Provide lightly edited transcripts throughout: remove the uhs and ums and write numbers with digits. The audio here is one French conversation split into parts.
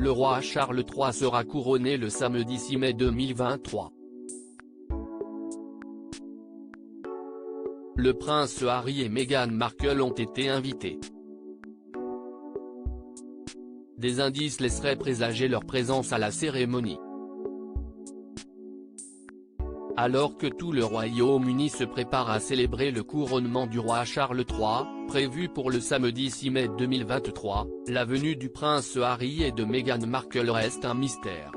le roi Charles III sera couronné le samedi 6 mai 2023. Le prince Harry et Meghan Markle ont été invités. Des indices laisseraient présager leur présence à la cérémonie. Alors que tout le Royaume-Uni se prépare à célébrer le couronnement du roi Charles III, prévu pour le samedi 6 mai 2023, la venue du prince Harry et de Meghan Markle reste un mystère.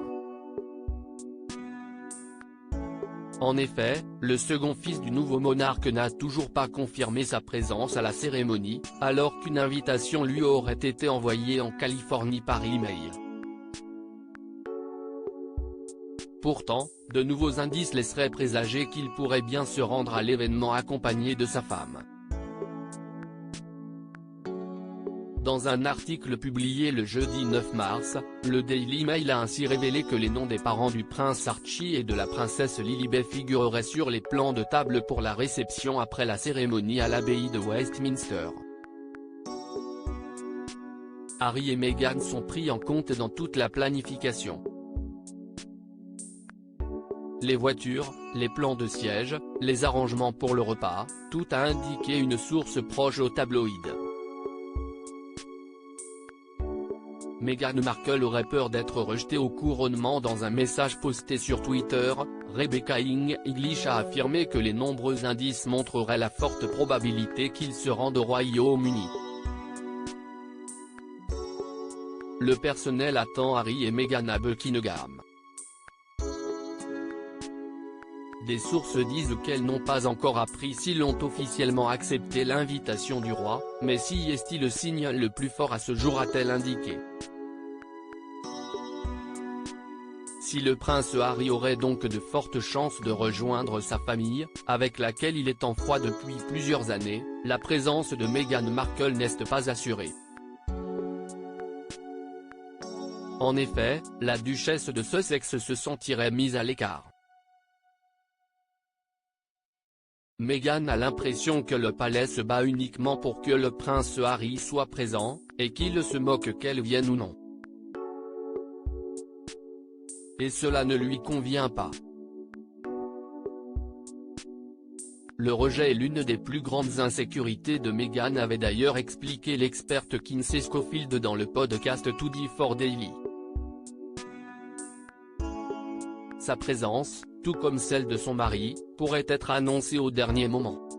En effet, le second fils du nouveau monarque n'a toujours pas confirmé sa présence à la cérémonie, alors qu'une invitation lui aurait été envoyée en Californie par email. Pourtant, de nouveaux indices laisseraient présager qu'il pourrait bien se rendre à l'événement accompagné de sa femme. Dans un article publié le jeudi 9 mars, le Daily Mail a ainsi révélé que les noms des parents du prince Archie et de la princesse Lilibet figureraient sur les plans de table pour la réception après la cérémonie à l'abbaye de Westminster. Harry et Meghan sont pris en compte dans toute la planification. Les voitures, les plans de siège, les arrangements pour le repas, tout a indiqué une source proche au tabloïd. Meghan Markle aurait peur d'être rejetée au couronnement. Dans un message posté sur Twitter, Rebecca English a affirmé que les nombreux indices montreraient la forte probabilité qu'ils se rendent au Royaume-Uni. Le personnel attend Harry et Meghan à Buckingham. Des sources disent qu'elles n'ont pas encore appris s'ils ont officiellement accepté l'invitation du roi, mais si est-il le signe le plus fort à ce jour, a-t-elle indiqué. Si le prince Harry aurait donc de fortes chances de rejoindre sa famille, avec laquelle il est en froid depuis plusieurs années, la présence de Meghan Markle n'est pas assurée. En effet, la duchesse de Sussex se sentirait mise à l'écart. Meghan a l'impression que le palais se bat uniquement pour que le prince Harry soit présent, et qu'il se moque qu'elle vienne ou non. Et cela ne lui convient pas. Le rejet est l'une des plus grandes insécurités de Meghan, avait d'ailleurs expliqué l'experte Kinsey Schofield dans le podcast 2D4 Daily. Sa présence, tout comme celle de son mari, pourrait être annoncée au dernier moment.